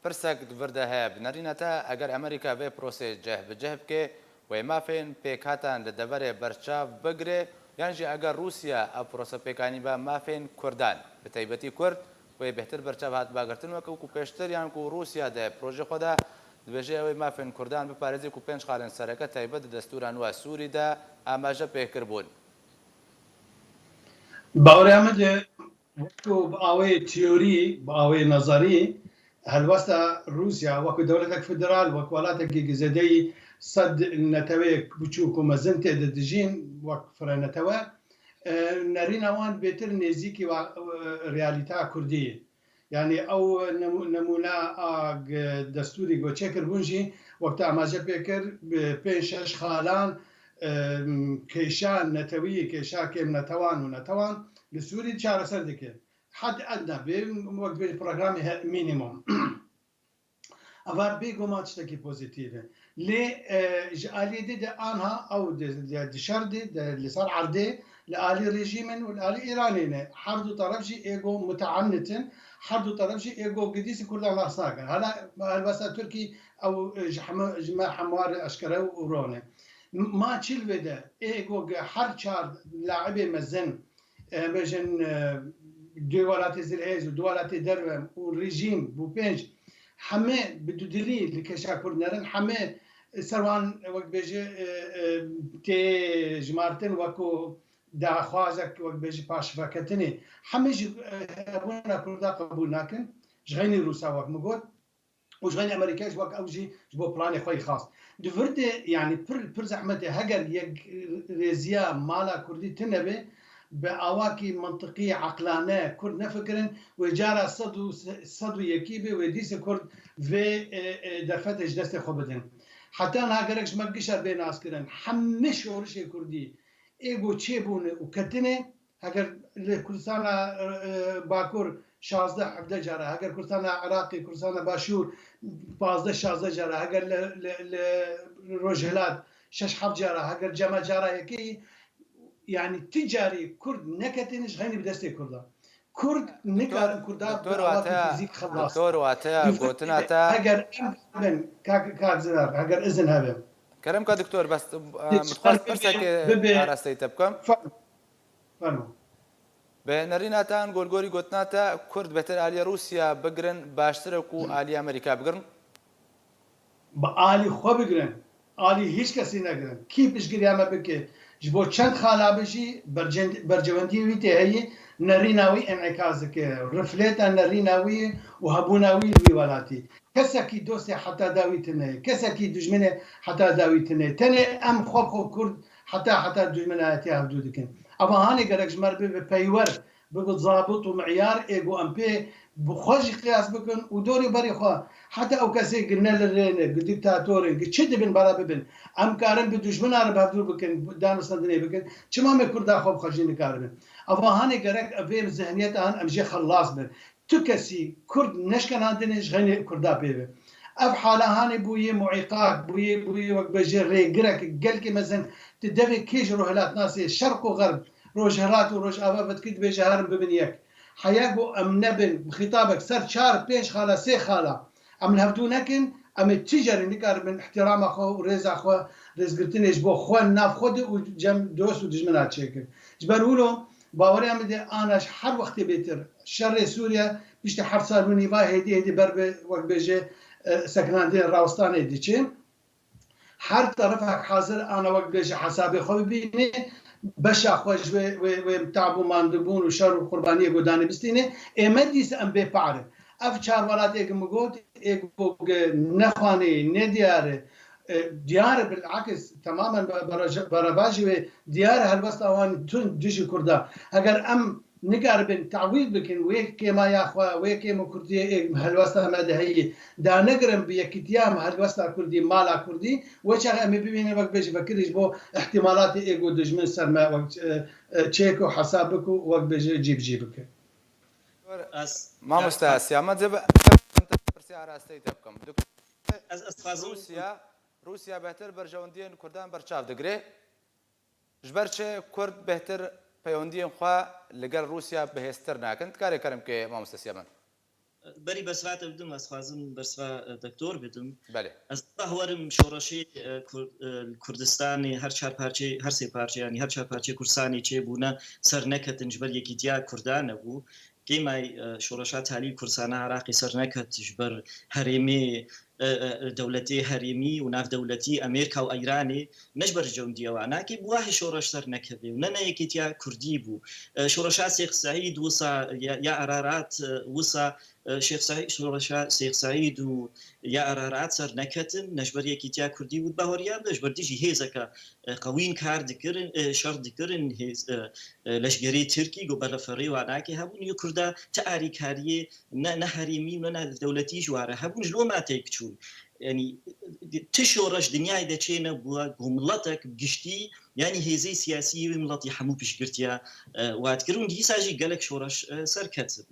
پرسێک دووردا هەیە بنەرینەتە ئەگەر ئەمریکا vê پرۆسێ جەه بجەه بکێ وێ مافên pêkhatan li deverê berçav bigire yan jî eger Rûsya ev pîrosa pêkanî be mafên Kurdan bi taybetî Kurd wê bêhtir berçav hat bagirtin weke ku pêştir yan ku Rûsya de projê xwe de dibêje wê mafên Kurdan biparêzî ku pênc xalên sereke taybet di destûra nû Sûrî de amaje pêkirbûn. باوەڕیا مەدێ وەکو ئاوەی تیۆری بە ئاوەی نەزەری هەلوەستە رووسیا وەکو دەوڵەتێک فدرال وەک وڵاتێکی گزەدەی سەد نەتەوەیەک بچووک و مەزن تێدە دژین وەک فرەنەتەوە نەرینەوان بێتر نێزیکی ریالیتا کوردی یعنی ئەو نمونە دەستوری گۆچێکردبوونژی وەکتە ئاماژە پێکرد پێ شەش خاڵان کێشان نەتەوی کێشا کێم نەتەوان و نەتەوان لە سووری چارەسەر دەکرد حد ئەدنا بێ وەک بێ پرۆگرامی مینیمۆم ئەوە بێگومان شتێکی پۆزیتیڤە لآلية دي آنها أو دشردي لصار عرضي لآلي ريجيمن والآلي إيراني حردو طرفشي إيجو متعنتن حردو طرفشي إيجو قديس كردان ناساكن هلا البسا تركي أو جماعة حمار أشكره ورونه ما تشيل بده إيجو حر شار لاعبي مزن بجن دولات زلهيز ودولات درهم والريجيم بوبينج حمي بدو دليل لكشا كردنرن حمي سروان وقت بيجي تي جمارتن وكو داخوازك وقت بيجي باش فاكتني حمي ابونا كردا قبول ناكن جغيني روسا وقت مقول وجغيني امريكاش وقت اوجي جبو بلاني خوي خاص دفرت يعني بر زحمتي هجر يك ريزيا مالا كردي تنبي بأواكي منطقية عقلانية كرد نفكرن وجارة صدو يكيبه وديس كرد في دفتش دست خوبتن حتى أنا هاجركش ما بقشر بين عسكرين حمش ورشي كردي إيجو تشيبون وكتنه هاجر كردستان باكور 16 جارة هاجر كردستان عراقي كردستان باشور 15 جارة هاجر روجهلات 6 جارة هاجر جمع جارة يكي يعني تجاري كرد نكتنش غني بدستي كردا كرد نكار كردا دكتور واتايا قوتنا تا هاجر من كاك زرار هاجر اذن هذا كلام دكتور بس متخلص برسك عرستي تبكم فهموا بنرينا تان غورغوري قوتنا تا كرد بهتر آلية روسيا بقرن باشتركو آلية أمريكا بقرن بآلي خو بقرن آلي هيش كسي نقرن كيف إيش قريا ما بكي جبو چند خالا بشي برجواندي ويتي هي نريناوي انعكازك رفليتا نريناوي وهبوناوي الويولاتي كسكي دوسي حتى داويتنه كسكي دجمنه حتى داويتنه تني ام خو كرد حتى دجمنه هاتي حدودكن اما هاني قالك جمر بيور بضابط ومعيار ايجو ام بي بخوش قياس بكن ودوري بري خو حتى او كسي قلنا للرين ديكتاتوري قد بن برا ببن ام كارن بدجمن عرب هدور بكن دانو صندني بكن چما ما كردا خوب خرجين كارن افا هاني قالك افهم ذهنيت ان امجي خلاص بن تكسي كرد نشكن عندنش غني كردا بيبه اف حاله هاني بوي معيقات بوي وقت بجري قرك قالك مثلا تدفي كيج روهلات ناسي شرق وغرب روجهرات وروج افافت كد بجهر ببنيك حياكو ام نبن بخطابك سر شار بيش خاله سي خاله ام نهبتونكن ام التجاري نكار من احترام اخو ورزا اخو رزقتنيش بو خو ناف خود وجم دوست ودجمنات شكل جبرولو باوري ام دي انا حر وقت بيتر شر سوريا بيشت حر صار مني با هدي برب وقت بيجي سكناندين راوستاني ديچين هر طرفك حاضر انا وقت بيجي حسابي خو بيني بشا خوش و تعبو ماندبون و شر و قربانی گودانی بستینه امدیس ام به پاره اف چار ولات اگ مگود اگ نخوانی ندیاره ديار بالعكس تماما برباجي ديار هالوسط اوان تون دجي كردا اگر ام نقاربن تعويض بكن ويك كما يا اخوا ويك ما كردي هالوسط ما هي دا نقرم بيكتيام هالوسط كردي مالا كردي وش ام بيبين وقت بيجي فكرش بو احتمالات ايجو دجمن سر ما وقت تشيكو حسابك وقت بيجي جيبك ما مستاس يا ما زب برسيارة استيتبكم روسيا بهتر برجواندين كردان برشاف دقري جبرچه كرد بهتر پیوندین خوا لگر روسیا بهستر ناکند کاری کرم که ما مستسیمان بری بسرعت بدم از خوازم برسوا دکتور بدم بله از هوارم شورشی کردستانی هر چهار پارچه هر سه پارچه یعنی هر چهار پارچه کردستانی چه بونه سر نکتن جبر یکیتیا کردان بو كيما شورشات هالي كرسانا عراقي سرنكت جبر هرمي دولتي هرمي وناف دولتي امريكا وايراني نجبر جون ديوانا كي بواحد شورش سرنكبي وننا يكيتيا كردي بو شورشات شيخ سعيد وصا يا ارارات وصا شيخ سعيد شورشات شيخ سعيد ويا ارارات سرنكتن نجبر يكيتيا كردي بود باوريا نجبر ديجي هيزكا قوين كار دكرن شر دكرن هيز لشجري تركي قبل فري وعناكي هبون يكردا تعاري كاريه نهريمي وننا دولتي جواره هبون جلو ما تيكتشو يعني تشورش دنياي دچينا بوا ملتك بگشتي يعني هيزي سياسي ملتي حمو بشگرتيا واتكرون دي ساجي قالك شورش سركت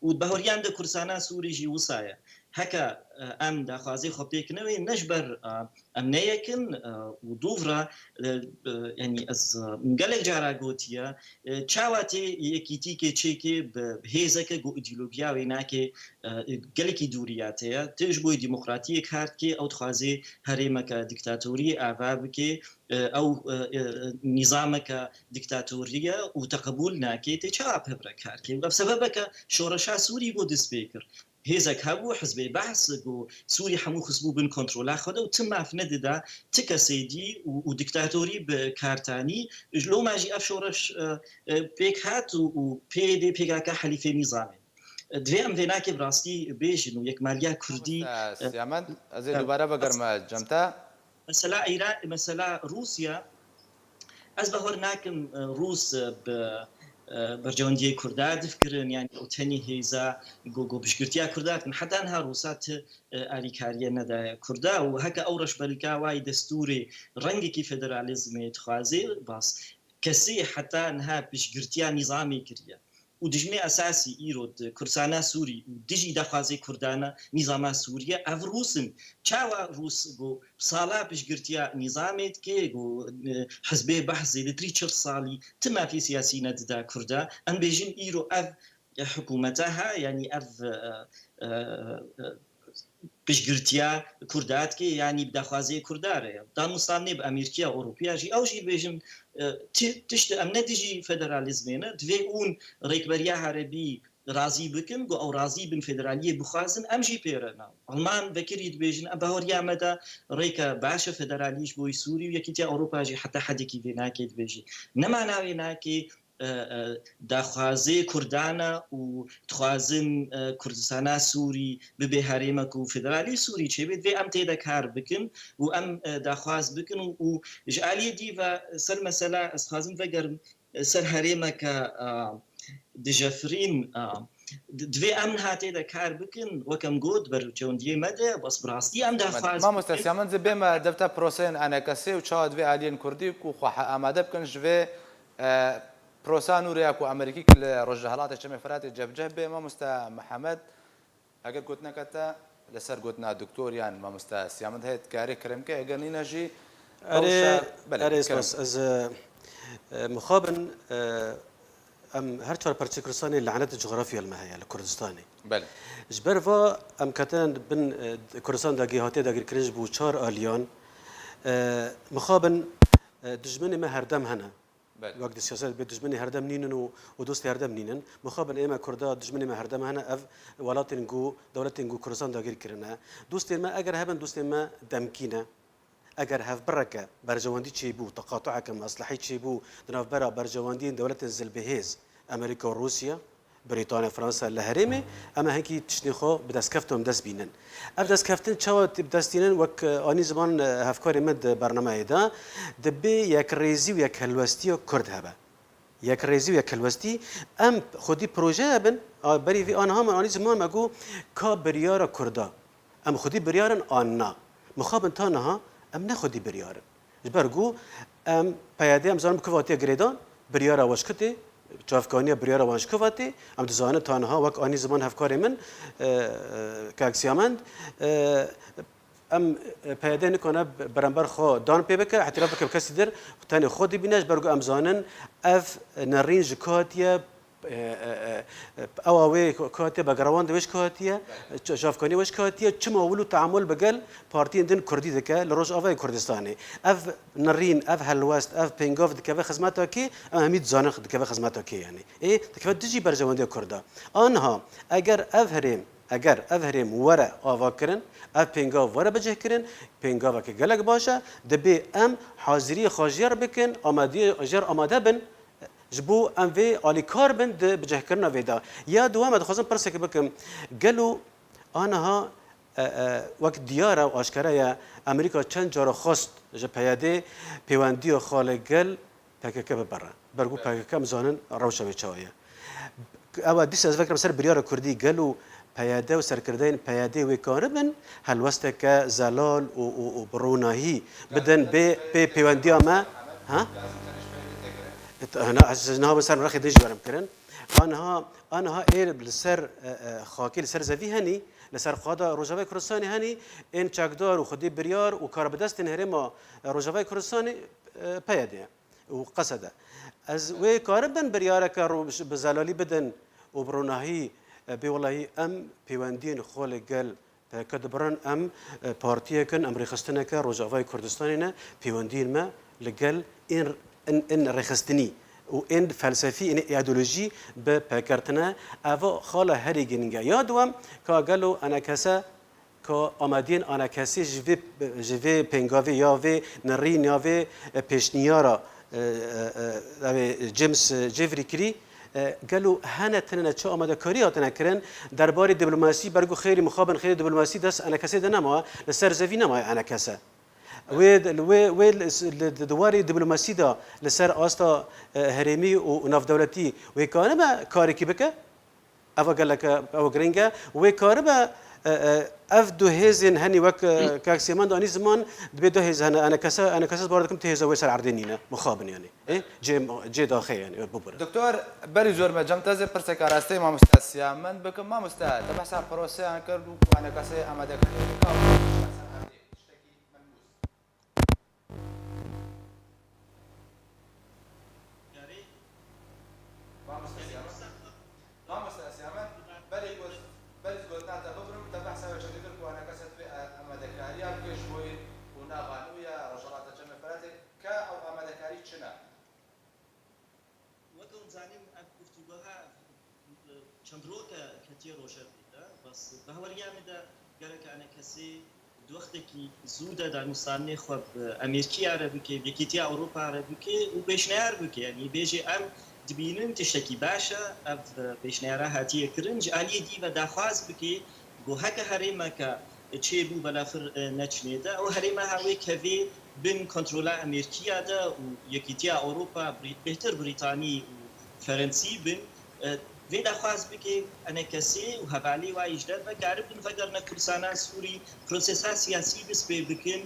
وبهوريان ده كرسانا سوري جي وصايا هكا ام داخوازي خبيكنوي نجبر امنيكن ودوفرا يعني از مقالك جارا قوتيا تشاواتي يكيتي كيتشيكي بهيزك جو ايديولوجيا ويناكي قالكي دورياتيا تجبوي ديمقراطية كارتكي او تخوازي هريمك ديكتاتوري افابكي او نظامك ديكتاتورية وتقبل ناكي تشاب هبركاركي وبسببك شورشا سوري بو دسبيكر هيزك هبو حزب بحث جو سوري حمو خصبو بن كنترولا خدا وتم فنددا تكا سيدي وديكتاتوري بكارتاني لو ما جي افشورش بيك هات و بي دي بيكاكا حليفه نظامي دوی ام ویناکی براستی بیش نو یک مالیا کردی سیامند از دوباره بگرم جمتا مثلا ایران مثلا روسیا از بهور ناکم روس ب برجوندی کرداد فکرن یعنی اوتنی هیزا گو بشکرتیا کردات حتی انها روسات آلیکاریه ندا کردا و هک اورش بلکا وای دستوری رنگی کی فدرالیزم تخازی باس کسی حتی انها بشکرتیا نظامی کریه ودجمي اساسي ايرود كرسانا سوري ودجي دخوازي كردانا نظام سوريا اف روسن تشاوا روس جو صالا بشقرتيا نظامت كي جو حزبي بحث زي تريتشر صالي تما في سياسي نددا كردا ان بيجن ايرو اف حكومتها يعني اف بشقرتيا كردات كي يعني بدخوازي كرداره دانستاني بامريكا اوروبيا جي او جي بيجن تشت امنا دجي فدراليزمنا دوي اون ريكبريا عربي رازي بكن او رازي بن فدراليه بخازن ام جي بيرنا المان بكريد بيجن ابهوريا مدى ريكا باشا فدراليش بوي سوري ويكيتيا اوروبا جي حتى حدكي بيناكي بيجي نما ناويناكي داخوازي كردانا و تخوازن كردستانا سوري ببي هريمك و فدرالي سوري چه بيد في ام تيدا كار بكن و ام داخواز بكن و جعالي ديفا سر مسألة اسخازن فقر سر هريمك دجافرين دوی ام هاتی دا کار بکن وکم گود بروچون دی مده بس براستی ام داخواز ما مستسیامن زبیم دفتا پروسین انا کسی و چا دوی آلین کردی کو خو آماده بکن جوی پروسان ورياكو امريكي كل رجالات الشمال فرات جبجه به ما مستا محمد اگر قلتنا كتا لسر قلتنا دكتور يعني ما مستا سيامد هيت كاري كرمكه اگر نينجي اريس بس از مخابن ام هر چهار پرچکرسانی لعنت جغرافیا المهیا لکردستانی بله جبروا ام کتن بن کردستان داگی هاتی داگیر کرنج بو چهار آلیان مخابن دجمن ما هردم هنا وقت السياسات بدجمني هردم نينن ودوستي هردم نينن مخابن ايما كردا دجمني ما هردم هنا اف ولاتنجو دولتنجو كردستان داغير كرنا دوستي ما اگر هبن دوستي ما دمكينا اگر هف بركه برجواندي تشيبو تقاطع كم اصلحي تشيبو دناف برا برجواندي دولت الزلبهيز امريكا وروسيا بريطانيا فرنسا لهرمي اما هيك تشنيخو بدس كفتهم دس بينن اف دس كفتن تشاو بدستينن وك اني زمان هفكاري مد برنامه دا دبي يك ريزي ويك هلوستي كرد هبه يك ريزي ويك هلوستي ام خودي بروجي بن بري في انا هم اني زمان ماگو كا بريار كردا ام خودي بريارن انا مخابن تانها ام نخودي بريارن جبرگو ام پیاده ام زمان بكواتي گريدان بريارا واشكتي چافکانی بریاره وانشکواتی ام دزانه تنها وک آنی زمان هفکاری من کاکسیامند ام پیاده نکنه برانبر خو دان پی بکر اعتراف بکر کسی در تانی خودی بینش برگو ام زانن اف نرین جکاتیه اوه کاتیه بگروان دوش کاتیه شافکانی وش کاتیه چما ولو تعامل بقل پارتی اندن کردی دکه لروج آوای کردستانی اف نرین اف هلوست اف پینگاف دکه خدمتا کی همید زانخ دکه خدمتا کی یعنی ای دکه دجی برجواندی کرده آنها اگر افهریم ورا آوا کرن اف پینگاف ورا بجه کرن پینگاف که گلگ باشه دبی ام حاضری خاجر بکن آماده بن جبو ام في علي كاربن بجه كرنا فيدا يا دوام دخوزن برسك بكم قالوا انا ها وقت ديارة واشكرا يا امريكا چند جارة خواست جا پیاده پیواندی و خالقل پاککه ببره برگو پاککه مزانن روشا بچوایا اما دیس از فکر سر بریار کردی قالوا پیاده و سرکردین پیاده و کاربن هلوسته زلال و بروناهی بدن به پیواندی ما ها هنا عشان بس انا راخي ديج برم كرن آنها لسر خاکی لسر زوی هنی لسر خوادا روجاوی کردستانی هنی این چکدار و خودی بریار و کار بدست هرما روجاوی کردستانی پیاده و قصده از وی کار بن بریاره که بزلالی بدن و بروناهی به والله ام پیوندین خول گل کدبران ام پارتیه کن ام رخصتنه که روجاوی کردستانی نه پیوندین ما لگل این رخصتنی و این فلسفی این ایدئولوژی به پکرتنه اوا خاله هری گنگه یادوم که گلو انا کسا که آمدین انا کسی جوی پنگاوی یا وی نرین یا وی پیشنیارا جیمس جیفری کری قالوا هنا تننا شو أمدا كوريا تنكرن دربار الدبلوماسي برجو خيري مخابن خير الدبلوماسي دس أنا كسي دنما لسر زفي نما أنا كسا دواري الدبلوماسي دا لسر أستا هرمي وناف دولتي وكان ما كاريكي بك أفا قال لك أو جرينجا وكاربا اف دو هزن هني وك كاكسيمان داني زمان دبي هز انا كسا باردكم تهزا ويسر عردنينا مخابن يعني ايه جي داخل يعني ببر دكتور بري زور ما جمتاز برسكارستي ما مستاسيا من بكم ما مستا تبحث عن بروسي انا كردو انا كسي امادك بس بهوريا مدا قالك انا كسي دوختكي زوده دا مصانع خب امريكي عربي بكيتي اوروبا عربي وبيشنيار بك يعني بيجي ام دبينن تشتكي باشا اف بيشنيارا هاتيه كرنج علي دي ودا خاص بك جو هكا هريمك تشيبو بلا فر نتشنيدا او هريما هاوي كفي بن كنترولا امريكيه دا ويكيتي اوروبا بهتر بريطاني وفرنسي بن ويدا خاص بك أنا كسي وهبالي وايجدر بقارب نفكرنا كرسانا سوري بروسيسا سياسي بس بكن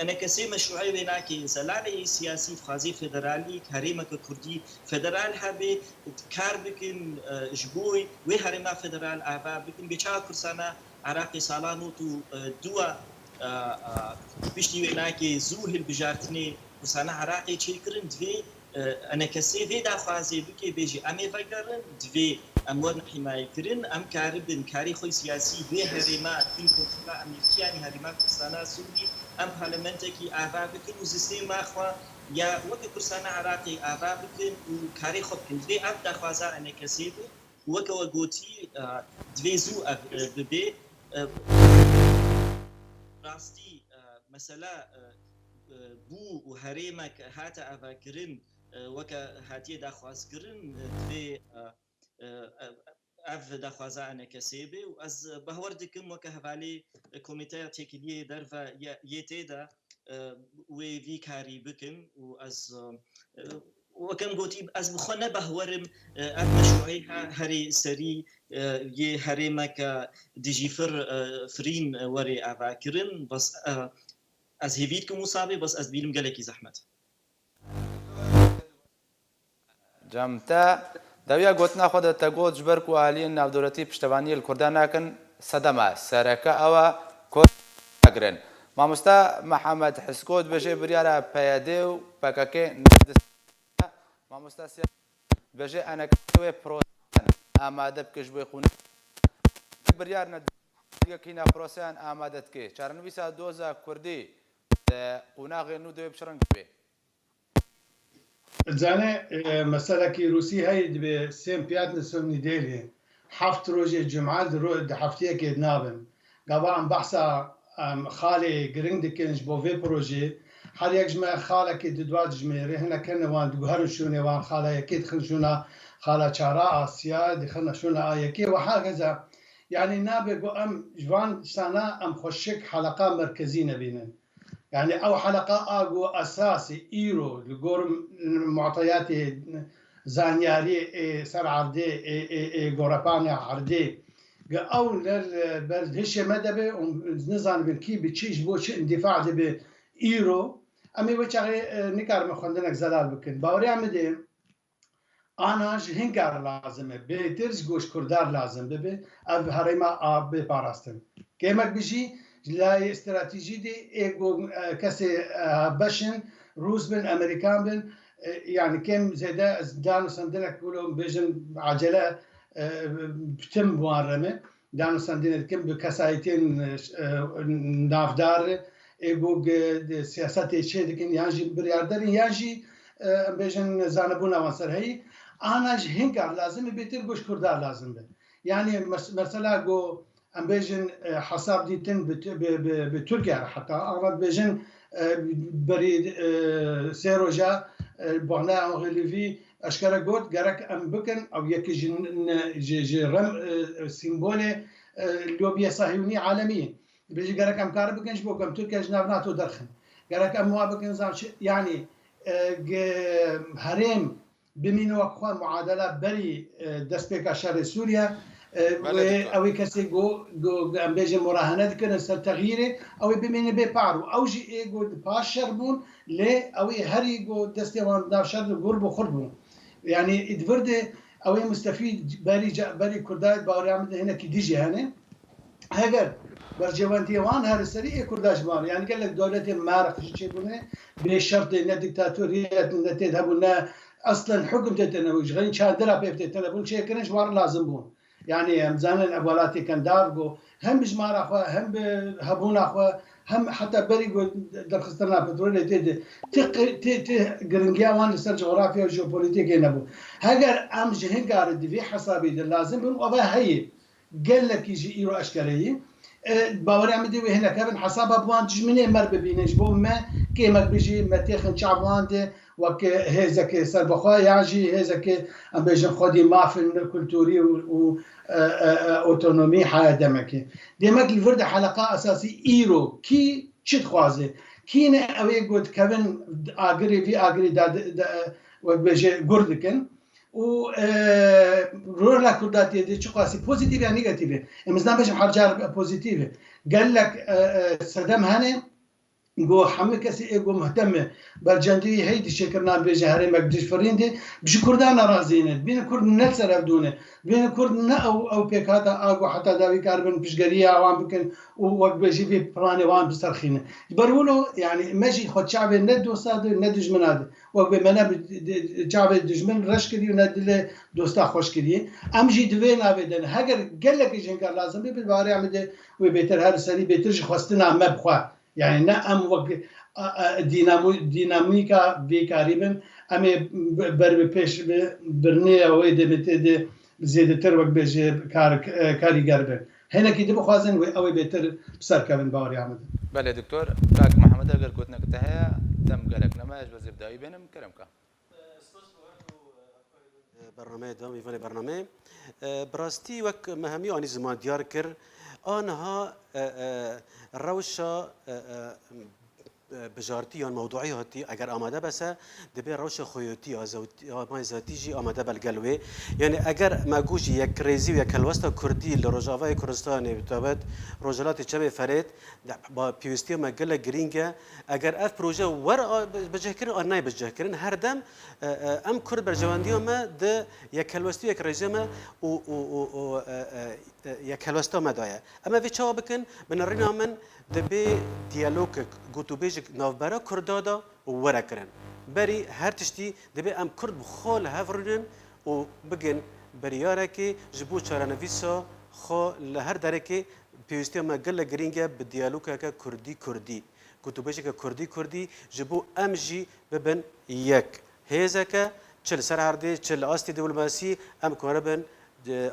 أنا كسي مشروعي بيناكي زلالي سياسي فخازي فدرالي هريمة كردي فدرال هبي كار بكن جبوي وهريمة فدرال أبا بكن بيشا كرسانا عراقي سالانوتو دوا بيشتي بيناكي زوهل بجارتني كرسانا عراقي تشيكرن دوي أنا كسي في دافازي بكي بيجي أمي فكرن دوي أمور حماية كرن أم كاربن كاري خوي سياسي به هرمات بين كفلا أمريكاني هرمات كرسانا سوري أم برلمانتكي آبا بكن وسيستم أخوا يا وقت كرسانا عراقي آبا بكن وكاري خوب كن دوي أب دافازا أنا كسي وقت وقوتي دوي زو ببي راستي مثلا بو و هرمك هاتا أبا كرن وكا هاتيه داخواز كرن في اف داخوازا انا كسيبي واز بهوردكم وكا هفالي كوميتي تيكليه درفا يتيدا وي في كاري بكم واز وكان قوتي از بخونه بهورم اف مشروعي هري سري ي هرمك ديجيفر فرين وري افا كرن بس از هيفيتكم مصابي بس از بيلم قالكي زحمت جمتا دەویا گوتنا خۆ دەتەگۆ جبەرک و ئالیین ناودەوڵەتی پشتەوانی لە کوردان ناکەن سەدەما سەرەکە ئەوە کۆگرن مامۆستا محەممەد حسکۆت بەژێ بریارە پەیەدێ و پەکەکەی مامۆستا بەژێ ئەنەکەوێ پرۆسیان ئامادە بکەش بۆی خوون بریار نەکەکینا پرۆسیان ئامادە بکەی چارەنویسا دۆزە کوردی قوناغێن و دەوێ بشڕنگ بێ زانه مسألة كي روسي هاي دبي سيم بيات نسوم نديلي حفت روجي جمعة درو حفتيه كي نابن قبعا بحثا خالي قرنگ دكنج بوفي بروجي حال يجمع خالة كي ددوات جميري هنا كنا وان دقهر شوني وان خالة يكيد خلشونا خالة شعراء آسيا دخلنا شونا آيكي وحاجة يعني نابي بو أم جوان سنة أم خشك حلقة مركزية بينن يعني أو حلقة أجو أساسي إيرو لجور معطيات زانياري سر عردي جورباني عردي أو للبلدهش مدبه ونظام بالكي بتشيش بوش اندفاع دبه إيرو أمي بتشغي نكار مخندنك زلال بكن باوري عمدي آناش هنگار لازمه بهترش گوش کردار لازم ببه اف هرما آب بپاراستن کمک بشی لای استراتیجی دی ایگو کسی بشن روس بن امریکان بن يعني كم زيدا دانو سندنك كلهم بيجن عجلة بتم موارمة دانو سندنك كم بكسايتين نافدار ایگو سیاست چه دکن یانجی بریارداری یانجی بيجن زانبونا وانسر هي آناش هنگار لازم بيتر گوش کردار لازم به يعني مثلا جو ام بيجن حساب ديتن بتركيا حتى اغلب بيجن بريد سيروجا بونا انغليفي اشكال قلت جرك ام بكن او يكي جرم سيمبولي اللوبيا صهيونية عالمية بيجي جرك ام كار بكنش بوكم تركيا جناب ناتو درخن جرك ام موابكن يعني هرم بمين وقوع معادلة بري دستبك شر سوريا او كسي جو ام بيجي مراهنات كن سر تغييره او بمين بيبارو او جي ايجو باشر بون لي او هري جو دستيوان داشر غرب وخربون يعني ادفرد او مستفيد بري كرداي باوريام هنا كي ديجي هنا هاجر برجوانتي وان هر السريع كرداش بار يعني قال لك دولة مارق شيء بونه بشرط ان ديكتاتورية تذهبون اصلا حكم تتنوج غير شادرا بيفتتنبون شيء كنش وار لازم بون يعني مزانا اولاتي كان دارغو هم بجمار اخوا هم بهبون اخوا هم حتى بريغو درخستنا بترول تي جرنجيا وان سر جغرافيا وجيوبوليتيك نبو هاجر ام جهنجار دي حسابي لازم بون وبا هي قال لك يجي ايرو اشكاليه باوري عم دي هنا كابن حسابها بوان تجمني مر ببينش بو ما كيما بيجي ما تاخن شعب وانده وك هزك سربخوا يعجي هزك ام بيجي خدي مافن كولتوري و اوتونومي حياه دمك دمك الفرد حلقه اساسي ايرو كي تشد خوازه كينا اوي قلت كابن اجري في اجري وبيجي جوردكن و رولا كردات دي قاسي بوزيتيف يعني نيجاتيف امزنا باش حرجار بوزيتيف قال لك صدام هاني جو حمي كسي ايجو مهتمه بالجندي هيدي شكرنا بجهري مقدش فريندي بش كردان رازين بين كرد نلسر ابدونه بين كرد او بيكاتا اغو حتى داوي كاربن بشغريا وان بكن وقت بيجي في بلاني وان بسرخينه برولو يعني ماشي خد شعب ندو صاد ندج مناد وقت منا شعب دجمن رشكري وندل دوستا خوشكري امجي دوينا بدن هاجر قال لك جنكار لازم بالباري عمده وبيتر هر سري بيترج خواستنا مبخوا يعني نعم وقت ديناميكا بيكاريبن أمي بربيش برنيا ويد بتد زيادة تر وقت بيجي كاري قربن هنا كده بخوازن أو بيتر بسر كابن باوري عمد. بله دكتور كاك محمد أقدر كوتنا كتها تم قالك نماذج بزيب داي بينهم كلامك. برنامج دام يفني برنامج براستي وك مهمي أني زمان ديار كر آنها روشة بجارتی آن موضوعی هاتی اگر آماده بسه دبی روش خویوتی آزمای ذاتیجی آماده بالگلوی یعنی اگر مگوجی یک ریزی و یک کلوستا کردی لروجاوای کردستان بتابت روجلات چه فرید با پیوستی مگل گرینگه اگر اف پروژه ور بجه کردن آن نه بجه کردن هر دم ام کرد بر جواندی ما ده یک کلوستی یک ریزی ما و یک کلوستا مدایه اما وی چه بکن بنرنا من دبی دیالوگ گوتو بیج نوبرا کردادا و ورا کرن بری هر تشتی دبی ام کرد بخال هفرنن و بگن بریاره که جبو چارنویسا خو لهر دره که پیوستی ما گل گرینگه به دیالوگ که کردی گوتو بیج که کردی جبو امجی ببن یک هزا که چل سر هرده چل آستی دیپلماسی ام کاربن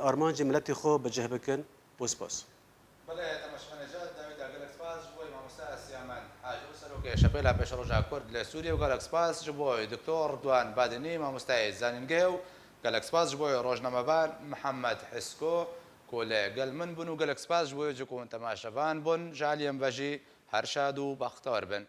آرمان جملتی خو بجه بکن بوس شبيلها باش رجع كرد لسوريا وقال لك سباس جبوي دكتور دوان بادني ما مستعد زانينجيو قال لك سباس جبوي روجنا مبان محمد حسكو كل قال من بن وقال لك سباس جبوي جكو انت ما شبان بن جاليم بجي هرشادو بختار بن